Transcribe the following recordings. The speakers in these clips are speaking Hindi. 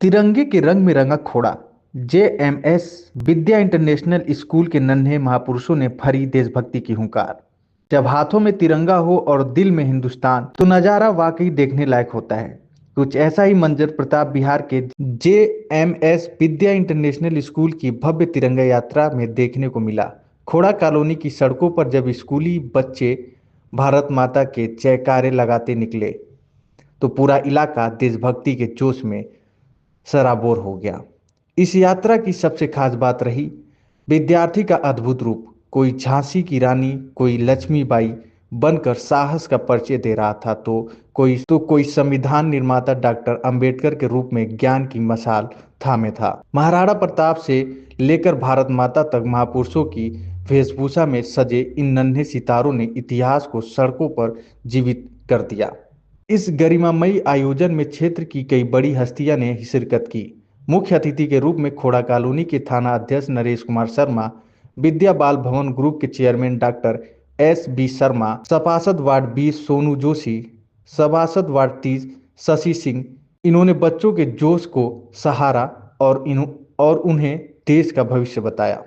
तिरंगे के रंग में रंगा खोड़ा। जेएमएस विद्या इंटरनेशनल स्कूल के नन्हे महापुरुषों ने भरी देशभक्ति की हुंकार। जब हाथों में तिरंगा हो और दिल में हिंदुस्तान, तो नजारा वाकई देखने लायक होता है। कुछ ऐसा ही मंजर प्रताप बिहार के जेएमएस विद्या इंटरनेशनल स्कूल की भव्य तिरंगा यात्रा में देखने को मिला। खोड़ा कॉलोनी की सड़कों पर जब स्कूली बच्चे भारत माता के जयकारे लगाते निकले, तो पूरा इलाका देशभक्ति के जोश में सराबोर हो गया। इस यात्रा की सबसे खास बात रही विद्यार्थी का अद्भुत रूप। कोई झांसी की रानी, कोई लक्ष्मीबाई बनकर साहस का परिचय दे रहा था, तो कोई संविधान निर्माता डॉक्टर अंबेडकर के रूप में ज्ञान की मशाल थामे था। महाराणा प्रताप से लेकर भारत माता तक महापुरुषों की वेशभूषा में सजे इन नन्हे सितारों ने इतिहास को सड़कों पर जीवित कर दिया। इस गरिमामयी आयोजन में क्षेत्र की कई बड़ी हस्तियां ने शिरकत की। मुख्य अतिथि के रूप में खोड़ा कॉलोनी के थाना अध्यक्ष नरेश कुमार शर्मा, विद्या बाल भवन ग्रुप के चेयरमैन डॉक्टर एस.बी. शर्मा, सभासद वार्ड 20 सोनू जोशी, सभासद वार्ड 30 शशि सिंह, इन्होंने बच्चों के जोश को सहारा और उन्हें देश का भविष्य बताया।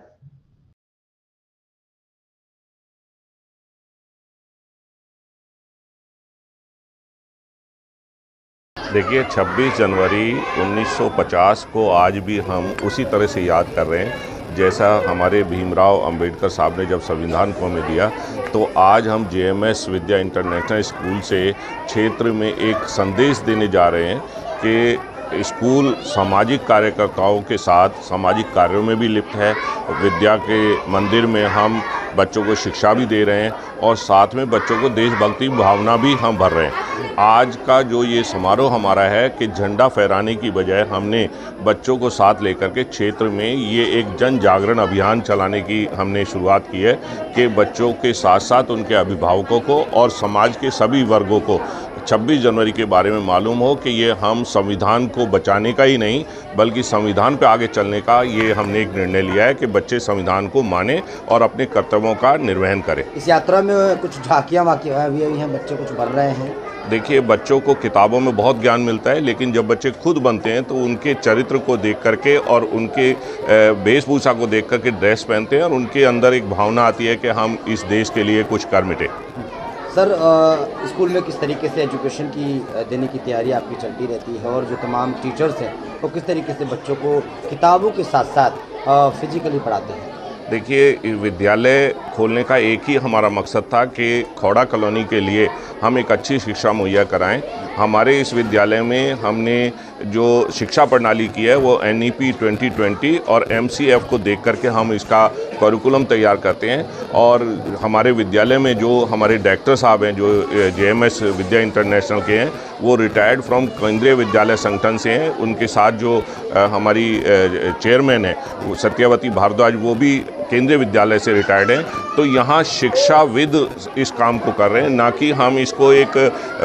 देखिए, 26 जनवरी 1950 को आज भी हम उसी तरह से याद कर रहे हैं जैसा हमारे भीमराव अंबेडकर साहब ने जब संविधान को हमें दिया। तो आज हम जेएमएस विद्या इंटरनेशनल स्कूल से क्षेत्र में एक संदेश देने जा रहे हैं कि स्कूल सामाजिक कार्यकर्ताओं के साथ सामाजिक कार्यों में भी लिप्त है। विद्या के मंदिर में हम बच्चों को शिक्षा भी दे रहे हैं और साथ में बच्चों को देशभक्ति भावना भी हम भर रहे हैं। आज का जो ये समारोह हमारा है कि झंडा फहराने की बजाय हमने बच्चों को साथ लेकर के क्षेत्र में ये एक जन जागरण अभियान चलाने की हमने शुरुआत की है कि बच्चों के साथ साथ उनके अभिभावकों को और समाज के सभी वर्गों को 26 जनवरी के बारे में मालूम हो कि ये हम संविधान को बचाने का ही नहीं बल्कि संविधान पे आगे चलने का ये हमने एक निर्णय लिया है कि बच्चे संविधान को माने और अपने कर्तव्यों का निर्वहन करें। इस यात्रा में कुछ झांकियाँ वाकियाँ भी हैं, बच्चे कुछ बन रहे हैं। देखिए, बच्चों को किताबों में बहुत ज्ञान मिलता है, लेकिन जब बच्चे खुद बनते हैं तो उनके चरित्र को देख करके और उनके वेशभूषा को देख करके ड्रेस पहनते हैं और उनके अंदर एक भावना आती है कि हम इस देश के लिए कुछ कर मिटे। सर, स्कूल में किस तरीके से एजुकेशन की देने की तैयारी आपकी चलती रहती है और जो तमाम टीचर्स हैं वो किस तरीके से बच्चों को किताबों के साथ साथ फिजिकली पढ़ाते हैं? देखिए, विद्यालय खोलने का एक ही हमारा मकसद था कि खोड़ा कॉलोनी के लिए हम एक अच्छी शिक्षा मुहैया कराएं। हमारे इस विद्यालय में हमने जो शिक्षा प्रणाली की है वो NEP 2020 और MCF को देख करके हम इसका करिकुलम तैयार करते हैं। और हमारे विद्यालय में जो हमारे डायरेक्टर साहब हैं जो जेएमएस विद्या इंटरनेशनल के हैं, वो रिटायर्ड फ्रॉम केंद्रीय विद्यालय संगठन से हैं। उनके साथ जो हमारी चेयरमैन है सत्यवती भारद्वाज, वो भी केंद्रीय विद्यालय से रिटायर्ड हैं। तो यहाँ शिक्षाविद इस काम को कर रहे हैं, ना कि हम इसको एक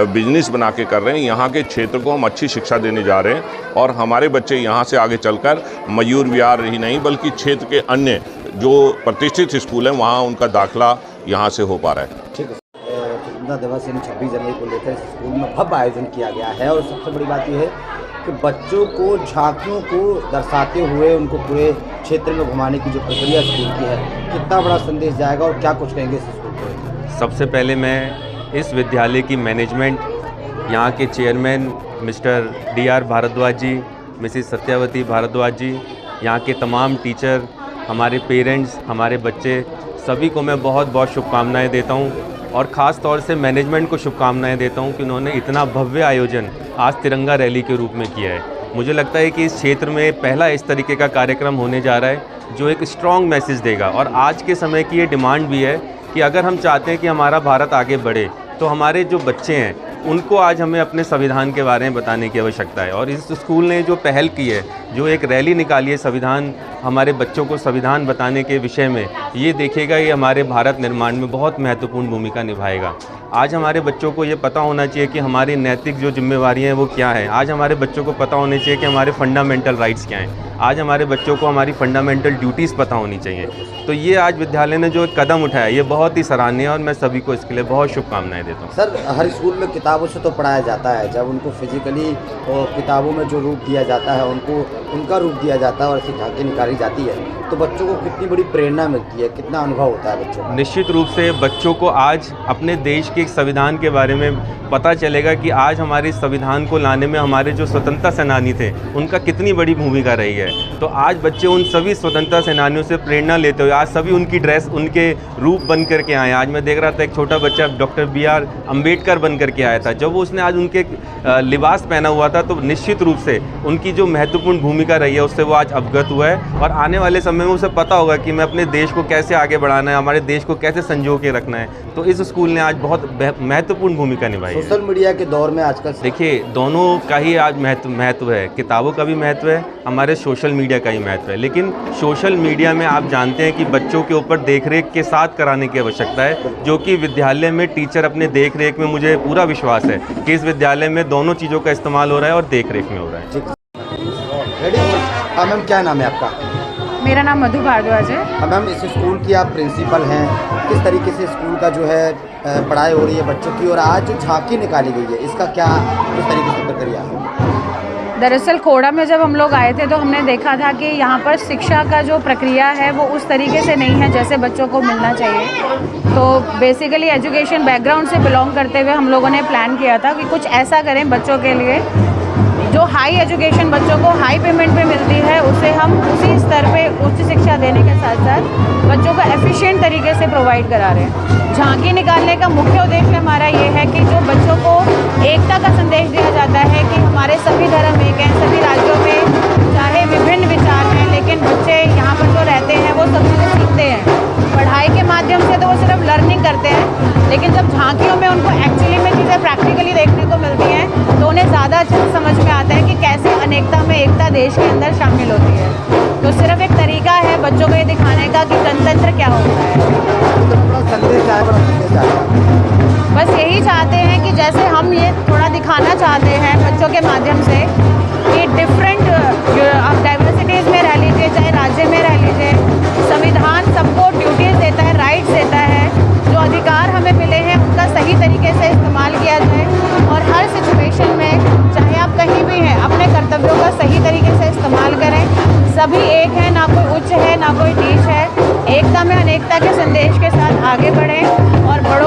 बिजनेस बना के कर रहे हैं। यहाँ के क्षेत्र को हम अच्छी शिक्षा देने जा रहे हैं और हमारे बच्चे यहाँ से आगे चलकर मयूर विहार ही नहीं बल्कि क्षेत्र के अन्य जो प्रतिष्ठित स्कूल हैं वहाँ उनका दाखिला यहाँ से हो पा रहा है। ठीक है। स्वतंत्रता दिवस यानी 26 जनवरी को लेकर इस स्कूल में भव्य आयोजन किया गया है और सबसे बड़ी बात यह है कि बच्चों को झांकियों को दर्शाते हुए उनको पूरे क्षेत्र में घुमाने की जो प्रक्रिया स्कूल की है, कितना बड़ा संदेश जाएगा और क्या कुछ कहेंगे इस स्कूल को? सबसे पहले मैं इस विद्यालय की मैनेजमेंट, यहाँ के चेयरमैन मिस्टर DR भारद्वाज जी, मिसिस सत्यवती भारद्वाज जी, यहाँ के तमाम टीचर, हमारे पेरेंट्स, हमारे बच्चे, सभी को मैं बहुत बहुत शुभकामनाएं देता हूँ और ख़ास तौर से मैनेजमेंट को शुभकामनाएं देता हूँ कि उन्होंने इतना भव्य आयोजन आज तिरंगा रैली के रूप में किया है। मुझे लगता है कि इस क्षेत्र में पहला इस तरीके का कार्यक्रम होने जा रहा है जो एक स्ट्रॉन्ग मैसेज देगा। और आज के समय की ये डिमांड भी है कि अगर हम चाहते हैं कि हमारा भारत आगे बढ़े तो हमारे जो बच्चे हैं उनको आज हमें अपने संविधान के बारे में बताने की आवश्यकता है। और इस स्कूल ने जो पहल की है, जो एक रैली निकाली है संविधान, हमारे बच्चों को संविधान बताने के विषय में, ये देखेगा ये हमारे भारत निर्माण में बहुत महत्वपूर्ण भूमिका निभाएगा। आज हमारे बच्चों को ये पता होना चाहिए कि हमारी नैतिक जो जिम्मेवारियाँ हैं वो क्या हैं। आज हमारे बच्चों को पता होना चाहिए कि हमारे फंडामेंटल राइट्स क्या हैं। आज हमारे बच्चों को हमारी फंडामेंटल ड्यूटीज़ पता होनी चाहिए। तो ये आज विद्यालय ने जो एक कदम उठाया ये बहुत ही सराहनीय है और मैं सभी को इसके लिए बहुत शुभकामनाएं देता हूँ। सर, हर स्कूल में किताबों से तो पढ़ाया जाता है, जब उनको फिजिकली किताबों में जो रूप दिया जाता है उनको उनका रूप दिया जाता है और ऐसी झांकी निकाली जाती है, तो बच्चों को कितनी बड़ी प्रेरणा मिलती है, कितना अनुभव होता है बच्चों को? निश्चित रूप से बच्चों को आज अपने देश के संविधान के बारे में पता चलेगा कि आज हमारे संविधान को लाने में हमारे जो स्वतंत्रता सेनानी थे उनका कितनी बड़ी भूमिका रही है। तो आज बच्चे उन सभी स्वतंत्रता सेनानियों से प्रेरणा लेते हुए आज सभी उनकी ड्रेस उनके रूप बन करके आए। आज मैं देख रहा था एक छोटा बच्चा डॉक्टर BR अम्बेडकर बन करके आया था। जब वो उसने आज उनके लिबास पहना हुआ था तो निश्चित रूप से उनकी जो महत्वपूर्ण भूमिका रही है उससे वो आज अवगत हुआ है और आने वाले समय में उसे पता होगा कि मैं अपने देश को कैसे आगे बढ़ाना है, हमारे देश को कैसे संजो के रखना है। तो इस स्कूल ने आज बहुत महत्वपूर्ण भूमिका निभाई है। सोशल मीडिया के दौर में आजकल देखिए दोनों का ही आज महत्व है, किताबों का भी महत्व है, हमारे सोशल मीडिया का ही महत्व है। लेकिन सोशल मीडिया में आप जानते हैं कि बच्चों के ऊपर देखरेख के साथ कराने की आवश्यकता है, जो कि विद्यालय में टीचर अपने देखरेख में, मुझे पूरा विश्वास है कि इस विद्यालय में दोनों चीज़ों का इस्तेमाल हो रहा है और देखरेख में हो रहा है। मैम, क्या नाम है आपका? मेरा नाम मधु भारद्वाज है। मैम, इस स्कूल की आप प्रिंसिपल हैं, किस तरीके से स्कूल का जो है पढ़ाई हो रही है बच्चों की, और आज जो झांकी निकाली गई है इसका क्या किस तरीके से प्रक्रिया है? दरअसल खोड़ा में जब हम लोग आए थे तो हमने देखा था कि यहाँ पर शिक्षा का जो प्रक्रिया है वो उस तरीके से नहीं है जैसे बच्चों को मिलना चाहिए। तो बेसिकली एजुकेशन बैकग्राउंड से बिलोंग करते हुए हम लोगों ने प्लान किया था कि कुछ ऐसा करें बच्चों के लिए जो हाई एजुकेशन बच्चों को हाई पेमेंट पे मिलती है उसे हम उसी स्तर पे उच्च शिक्षा देने के साथ साथ बच्चों को एफिशिएंट तरीके से प्रोवाइड करा रहे हैं। झांकी निकालने का मुख्य उद्देश्य हमारा ये है कि जो बच्चों को एकता का संदेश दिया जाता है कि हमारे सभी धर्म एक हैं, सभी राज्यों में चाहे विभिन्न विचार हैं, लेकिन बच्चे यहाँ पर जो रहते हैं वो सब चीज़ें सीखते हैं। पढ़ाई के माध्यम से तो वो सिर्फ लर्निंग करते हैं, लेकिन जब झांकियों में उनको एक्चुअली में चीज़ें प्रैक्टिकली देखने को मिलती हैं तो उन्हें ज़्यादा अच्छे से समझ में आता है कि कैसे अनेकता में एकता देश के अंदर शामिल होती है। तो सिर्फ एक तरीका है बच्चों को ये दिखाने का कि गणतंत्र क्या होता है। बस यही चाहते हैं कि जैसे हम ये थोड़ा दिखाना चाहते हैं बच्चों के माध्यम से कि डिफरेंट आप डाइवर्सिटीज़ में रह लीजिए, चाहे राज्य में रह लीजिए, संविधान सबको ड्यूटीज़ देता है, राइट्स देता है, जो अधिकार हमें मिले हैं उनका सही तरीके से इस्तेमाल किया जाए और हर सिचुएशन में चाहे आप कहीं भी हैं अपने कर्तव्यों का सही तरीके से इस्तेमाल करें। सभी एक हैं, ना कोई उच्च है ना कोई नीच है, एकता में अनेकता के संदेश के साथ आगे बढ़ें और बड़ों